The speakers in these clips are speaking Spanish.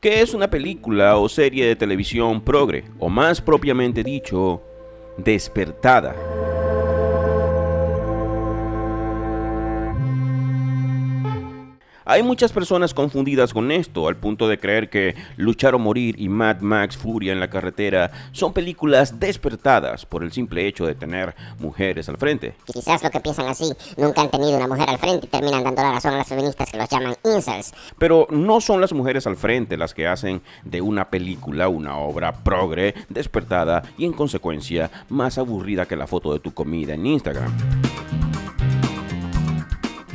¿Qué es una película o serie de televisión progre? O más propiamente dicho, despertada. Hay muchas personas confundidas con esto, al punto de creer que Luchar o Morir y Mad Max Furia en la Carretera son películas despertadas por el simple hecho de tener mujeres al frente. Quizás lo que piensan así, nunca han tenido una mujer al frente y terminan dando la razón a las feministas que los llaman incels. Pero no son las mujeres al frente las que hacen de una película una obra progre, despertada y en consecuencia más aburrida que la foto de tu comida en Instagram.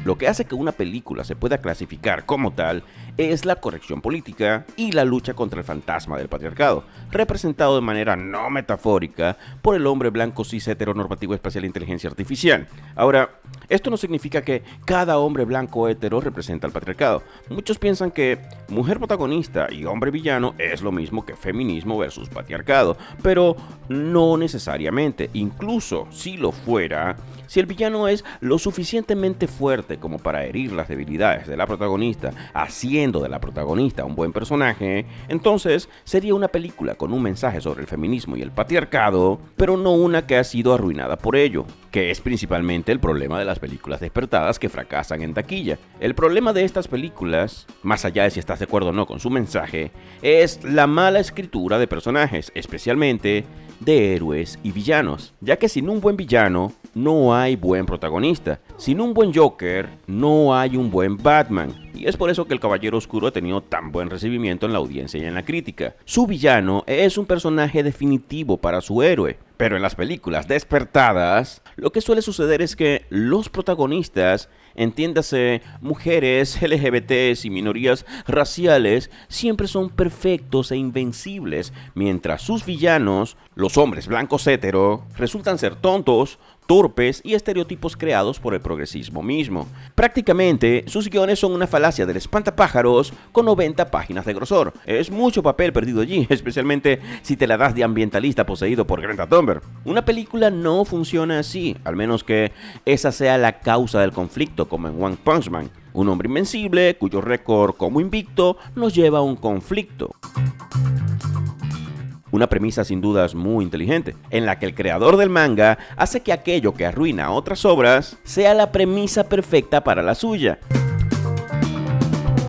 Lo que hace que una película se pueda clasificar como tal es la corrección política y la lucha contra el fantasma del patriarcado, representado de manera no metafórica por el hombre blanco cis heteronormativo espacial de inteligencia artificial. Ahora, esto no significa que cada hombre blanco hetero representa al patriarcado. Muchos piensan que mujer protagonista y hombre villano es lo mismo que feminismo versus patriarcado, pero no necesariamente. Incluso si lo fuera, si el villano es lo suficientemente fuerte como para herir las debilidades de la protagonista, haciendo de la protagonista un buen personaje, entonces sería una película con un mensaje sobre el feminismo y el patriarcado, pero no una que ha sido arruinada por ello, que es principalmente el problema de las películas despertadas que fracasan en taquilla. El problema de estas películas, más allá de si estás de acuerdo o no con su mensaje, es la mala escritura de personajes, especialmente de héroes y villanos, ya que sin un buen villano no hay buen protagonista, sin un buen Joker no hay un buen Batman, y es por eso que el Caballero Oscuro ha tenido tan buen recibimiento en la audiencia y en la crítica. Su villano es un personaje definitivo para su héroe, pero en las películas despertadas, lo que suele suceder es que los protagonistas, entiéndase mujeres, LGBTs y minorías raciales, siempre son perfectos e invencibles, mientras sus villanos, los hombres blancos hetero, resultan ser tontos, torpes y estereotipos creados por el progresismo mismo. Prácticamente, sus guiones son una falacia del espantapájaros con 90 páginas de grosor. Es mucho papel perdido allí, especialmente si te la das de ambientalista poseído por Greta Thunberg. Una película no funciona así, al menos que esa sea la causa del conflicto, como en One Punch Man. Un hombre invencible, cuyo récord como invicto nos lleva a un conflicto. Una premisa sin dudas muy inteligente, en la que el creador del manga hace que aquello que arruina otras obras sea la premisa perfecta para la suya.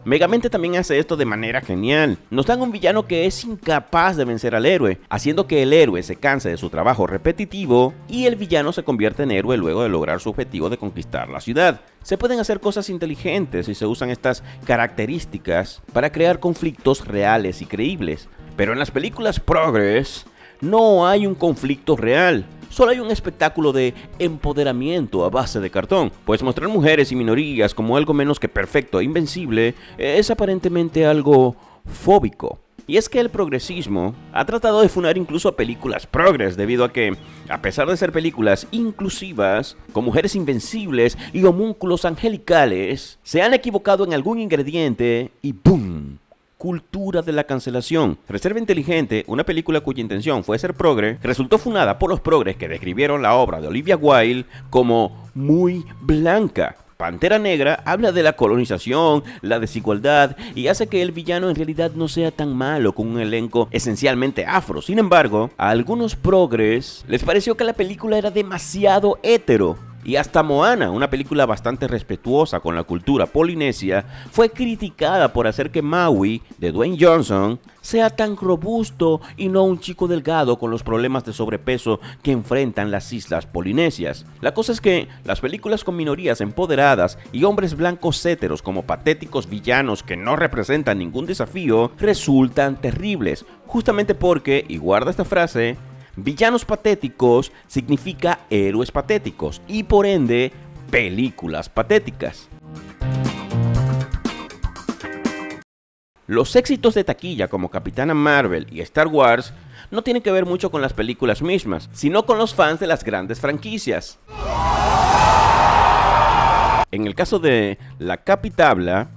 Megamente también hace esto de manera genial. Nos dan un villano que es incapaz de vencer al héroe, haciendo que el héroe se canse de su trabajo repetitivo y el villano se convierte en héroe luego de lograr su objetivo de conquistar la ciudad. Se pueden hacer cosas inteligentes y se usan estas características para crear conflictos reales y creíbles. Pero en las películas progres no hay un conflicto real. Solo hay un espectáculo de empoderamiento a base de cartón, pues mostrar mujeres y minorías como algo menos que perfecto e invencible es aparentemente algo fóbico. Y es que el progresismo ha tratado de funar incluso a películas progres, debido a que, a pesar de ser películas inclusivas, con mujeres invencibles y homúnculos angelicales, se han equivocado en algún ingrediente y ¡pum! Cultura de la cancelación. Reserva Inteligente, una película cuya intención fue ser progre, resultó funada por los progres que describieron la obra de Olivia Wilde como muy blanca. Pantera Negra habla de la colonización, la desigualdad y hace que el villano en realidad no sea tan malo con un elenco esencialmente afro. Sin embargo, a algunos progres les pareció que la película era demasiado hetero. Y hasta Moana, una película bastante respetuosa con la cultura polinesia, fue criticada por hacer que Maui, de Dwayne Johnson, sea tan robusto y no un chico delgado con los problemas de sobrepeso que enfrentan las islas polinesias. La cosa es que las películas con minorías empoderadas y hombres blancos héteros como patéticos villanos que no representan ningún desafío resultan terribles, justamente porque, y guarda esta frase, villanos patéticos significa héroes patéticos y por ende películas patéticas. Los éxitos de taquilla como Capitana Marvel y Star Wars no tienen que ver mucho con las películas mismas, sino con los fans de las grandes franquicias. En el caso de La Capitabla,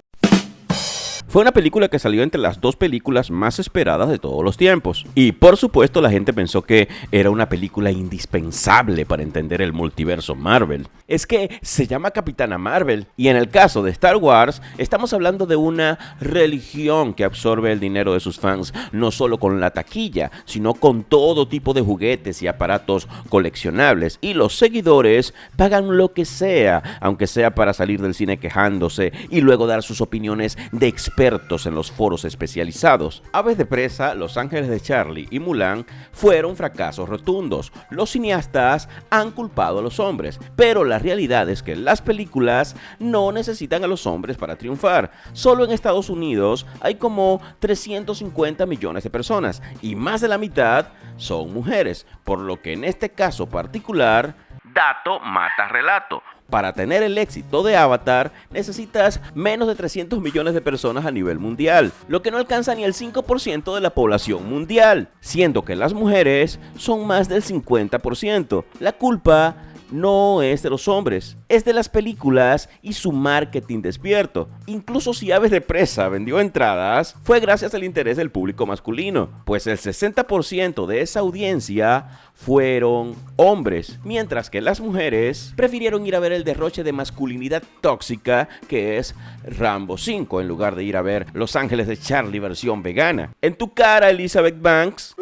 Fue una película que salió entre las dos películas más esperadas de todos los tiempos. Y por supuesto la gente pensó que era una película indispensable para entender el multiverso Marvel. Es que se llama Capitana Marvel, y en el caso de Star Wars estamos hablando de una religión que absorbe el dinero de sus fans no solo con la taquilla, sino con todo tipo de juguetes y aparatos coleccionables, y los seguidores pagan lo que sea, aunque sea para salir del cine quejándose y luego dar sus opiniones de expertos en los foros especializados. Aves de presa, Los Ángeles de Charlie y Mulan fueron fracasos rotundos. Los cineastas han culpado a los hombres, pero la realidad es que las películas no necesitan a los hombres para triunfar. Solo en Estados Unidos hay como 350 millones de personas y más de la mitad son mujeres, por lo que en este caso particular, dato mata relato. Para tener el éxito de Avatar, necesitas menos de 300 millones de personas a nivel mundial, lo que no alcanza ni el 5% de la población mundial, siendo que las mujeres son más del 50%. La culpa no es de los hombres, es de las películas y su marketing despierto. Incluso si Aves de presa vendió entradas, fue gracias al interés del público masculino, pues el 60% de esa audiencia fueron hombres, mientras que las mujeres prefirieron ir a ver el derroche de masculinidad tóxica que es Rambo 5 en lugar de ir a ver Los Ángeles de Charlie versión vegana. En tu cara, Elizabeth Banks.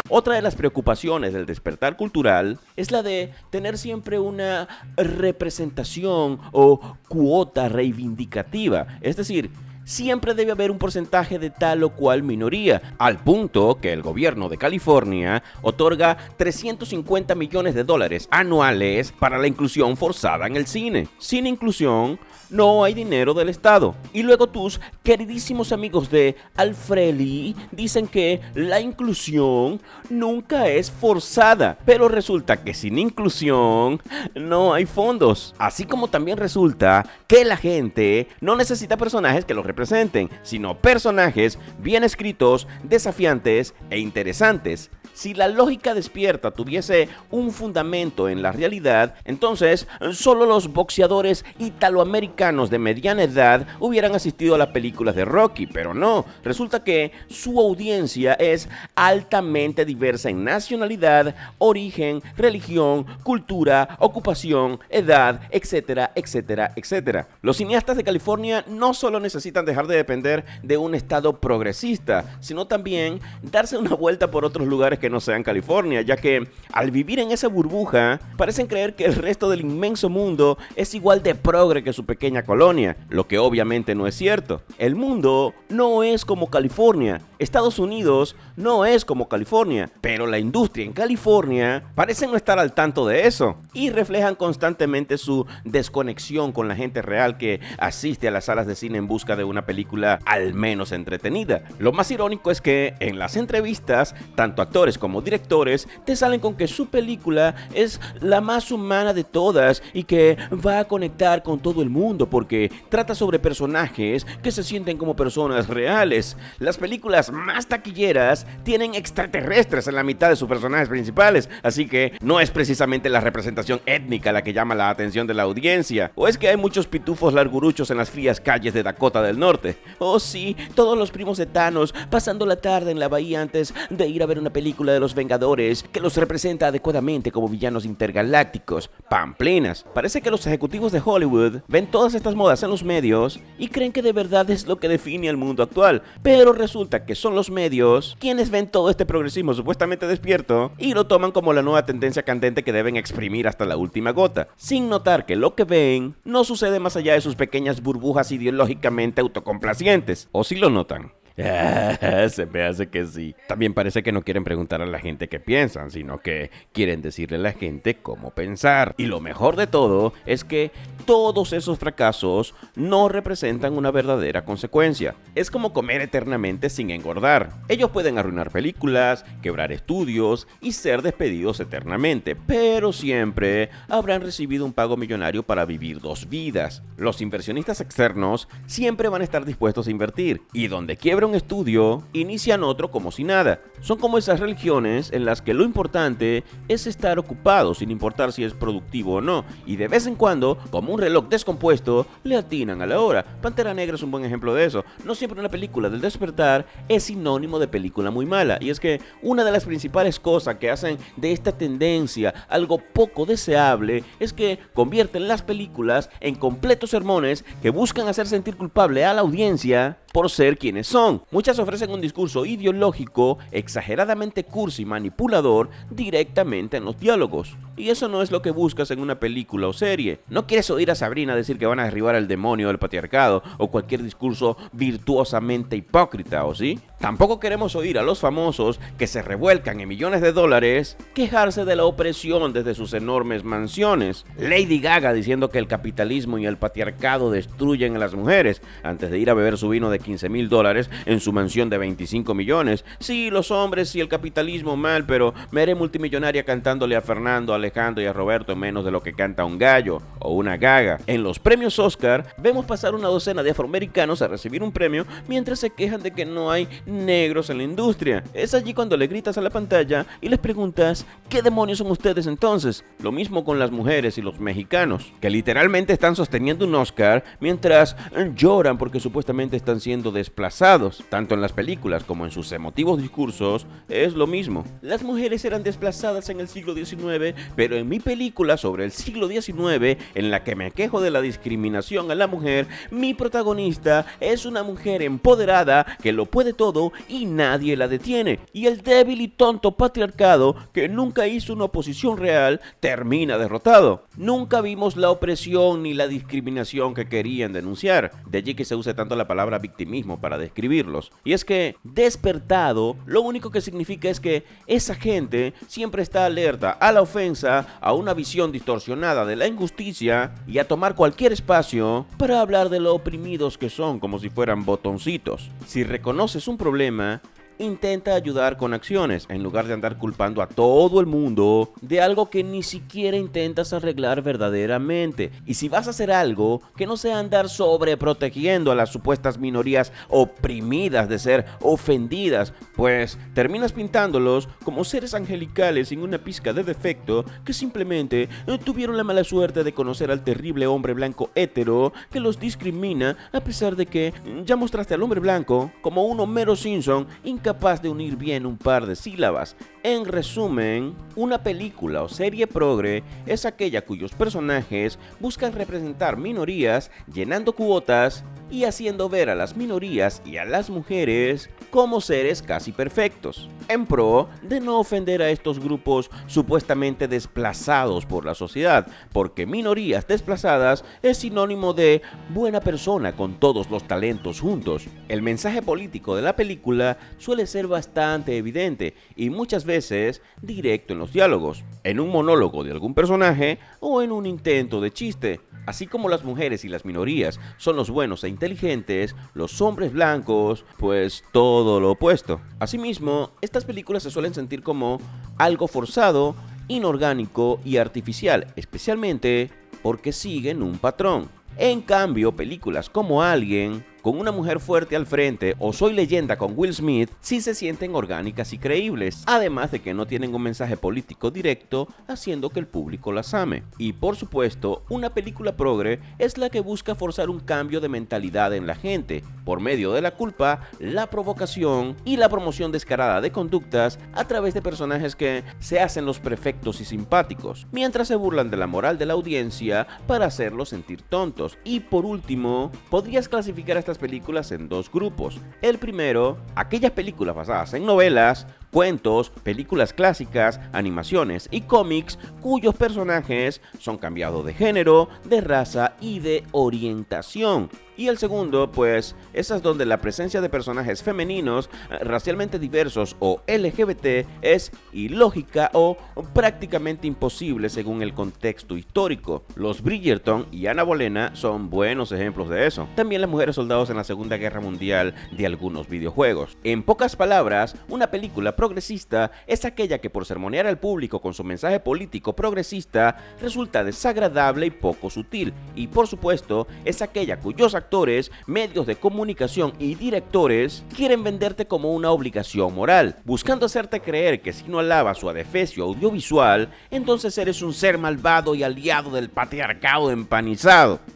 Otra de las preocupaciones del despertar cultural es la de tener siempre una representación o cuota reivindicativa, es decir, siempre debe haber un porcentaje de tal o cual minoría, al punto que el gobierno de California otorga $350 millones anuales para la inclusión forzada en el cine. Sin inclusión, no hay dinero del Estado. Y luego tus queridísimos amigos de Alfreli dicen que la inclusión nunca es forzada, pero resulta que sin inclusión no hay fondos. Así como también resulta que la gente no necesita personajes que los representen, sino personajes bien escritos, desafiantes e interesantes. Si la lógica despierta tuviese un fundamento en la realidad, entonces solo los boxeadores italoamericanos de mediana edad hubieran asistido a las películas de Rocky, pero no, resulta que su audiencia es altamente diversa en nacionalidad, origen, religión, cultura, ocupación, edad, etcétera, etcétera, etcétera. Los cineastas de California no solo necesitan dejar de depender de un estado progresista, sino también darse una vuelta por otros lugares que no sean California, ya que al vivir en esa burbuja parecen creer que el resto del inmenso mundo es igual de progre que su pequeña colonia, lo que obviamente no es cierto. El mundo no es como California, Estados Unidos no es como California, pero la industria en California parece no estar al tanto de eso y reflejan constantemente su desconexión con la gente real que asiste a las salas de cine en busca de una película al menos entretenida. Lo más irónico es que en las entrevistas, tanto actores como directores te salen con que su película es la más humana de todas y que va a conectar con todo el mundo porque trata sobre personajes que se sienten como personas reales. Las películas más taquilleras tienen extraterrestres en la mitad de sus personajes principales, así que no es precisamente la representación étnica la que llama la atención de la audiencia. ¿O es que hay muchos pitufos larguruchos en las frías calles de Dakota del Norte? Oh sí, todos los primos de Thanos pasando la tarde en la bahía antes de ir a ver una película de los Vengadores que los representa adecuadamente como villanos intergalácticos. Pamplinas. Parece que los ejecutivos de Hollywood ven todas estas modas en los medios y creen que de verdad es lo que define al mundo actual, pero resulta que son los medios quienes ven todo este progresismo supuestamente despierto y lo toman como la nueva tendencia candente que deben exprimir hasta la última gota, sin notar que lo que ven no sucede más allá de sus pequeñas burbujas ideológicamente autocomplacientes. ¿O si lo notan? Se me hace que sí. También parece que no quieren preguntar a la gente qué piensan, sino que quieren decirle a la gente cómo pensar. Y lo mejor de todo es que todos esos fracasos no representan una verdadera consecuencia. Es como comer eternamente sin engordar. Ellos pueden arruinar películas, quebrar estudios y ser despedidos eternamente, pero siempre habrán recibido un pago millonario para vivir dos vidas. Los inversionistas externos siempre van a estar dispuestos a invertir, y donde quiebre fuera un estudio, inician otro como si nada. Son como esas religiones en las que lo importante es estar ocupado sin importar si es productivo o no, y de vez en cuando, como un reloj descompuesto, le atinan a la hora. Pantera Negra es un buen ejemplo de eso. No siempre una película del despertar es sinónimo de película muy mala, y es que una de las principales cosas que hacen de esta tendencia algo poco deseable es que convierten las películas en completos sermones que buscan hacer sentir culpable a la audiencia por ser quienes son. Muchas ofrecen un discurso ideológico exageradamente cursi y manipulador directamente en los diálogos. Y eso no es lo que buscas en una película o serie. No quieres oír a Sabrina decir que van a derribar al demonio del patriarcado o cualquier discurso virtuosamente hipócrita, ¿o sí? Tampoco queremos oír a los famosos que se revuelcan en millones de dólares quejarse de la opresión desde sus enormes mansiones. Lady Gaga diciendo que el capitalismo y el patriarcado destruyen a las mujeres antes de ir a beber su vino de $15,000 en su mansión de 25 millones. Sí, los hombres y el capitalismo mal, pero me haré multimillonaria cantándole a Fernando, a Alejandro y a Roberto en menos de lo que canta un gallo o una gaga. En los premios Oscar vemos pasar una docena de afroamericanos a recibir un premio mientras se quejan de que no hay negros en la industria. Es allí cuando le gritas a la pantalla y les preguntas ¿qué demonios son ustedes entonces? Lo mismo con las mujeres y los mexicanos, que literalmente están sosteniendo un Oscar mientras lloran porque supuestamente están siendo desplazados. Tanto en las películas como en sus emotivos discursos es lo mismo. Las mujeres eran desplazadas en el siglo XIX, pero en mi película sobre el siglo XIX, en la que me quejo de la discriminación a la mujer, mi protagonista es una mujer empoderada que lo puede todo y nadie la detiene. Y el débil y tonto patriarcado, que nunca hizo una oposición real, termina derrotado. Nunca vimos la opresión ni la discriminación que querían denunciar. De allí que se use tanto la palabra victimismo para describirlos. Y es que despertado, lo único que significa es que esa gente siempre está alerta a la ofensa, a una visión distorsionada de la injusticia y a tomar cualquier espacio para hablar de lo oprimidos que son como si fueran botoncitos. Si reconoces un problema, intenta ayudar con acciones, en lugar de andar culpando a todo el mundo de algo que ni siquiera intentas arreglar verdaderamente. Y si vas a hacer algo, que no sea andar sobreprotegiendo a las supuestas minorías oprimidas de ser ofendidas, pues terminas pintándolos como seres angelicales sin una pizca de defecto que simplemente tuvieron la mala suerte de conocer al terrible hombre blanco hétero que los discrimina, a pesar de que ya mostraste al hombre blanco como un Homero Simpson incapaz de unir bien un par de sílabas. En resumen, una película o serie progre es aquella cuyos personajes buscan representar minorías llenando cuotas y haciendo ver a las minorías y a las mujeres como seres casi perfectos, en pro de no ofender a estos grupos supuestamente desplazados por la sociedad, porque minorías desplazadas es sinónimo de buena persona con todos los talentos juntos. El mensaje político de la película suele ser bastante evidente y muchas veces directo en los diálogos, en un monólogo de algún personaje o en un intento de chiste. Así como las mujeres y las minorías son los buenos e inteligentes, los hombres blancos, pues todo lo opuesto. Asimismo, estas películas se suelen sentir como algo forzado, inorgánico y artificial, especialmente porque siguen un patrón. En cambio, películas como Alguien, con una mujer fuerte al frente, o Soy Leyenda con Will Smith, sí se sienten orgánicas y creíbles, además de que no tienen un mensaje político directo haciendo que el público las ame. Y por supuesto, una película progre es la que busca forzar un cambio de mentalidad en la gente, por medio de la culpa, la provocación y la promoción descarada de conductas a través de personajes que se hacen los perfectos y simpáticos, mientras se burlan de la moral de la audiencia para hacerlos sentir tontos. Y por último, podrías clasificar estas películas en dos grupos. El primero, aquellas películas basadas en novelas, cuentos, películas clásicas, animaciones y cómics cuyos personajes son cambiados de género, de raza y de orientación. Y el segundo, pues, esas donde la presencia de personajes femeninos, racialmente diversos o LGBT es ilógica o prácticamente imposible según el contexto histórico. Los Bridgerton y Ana Bolena son buenos ejemplos de eso. También las mujeres soldados en la Segunda Guerra Mundial de algunos videojuegos. En pocas palabras, una película progresista es aquella que por sermonear al público con su mensaje político progresista resulta desagradable y poco sutil. Y por supuesto, es aquella cuyos actores actores, medios de comunicación y directores quieren venderte como una obligación moral, buscando hacerte creer que si no alabas su adefesio audiovisual, entonces eres un ser malvado y aliado del patriarcado empanizado.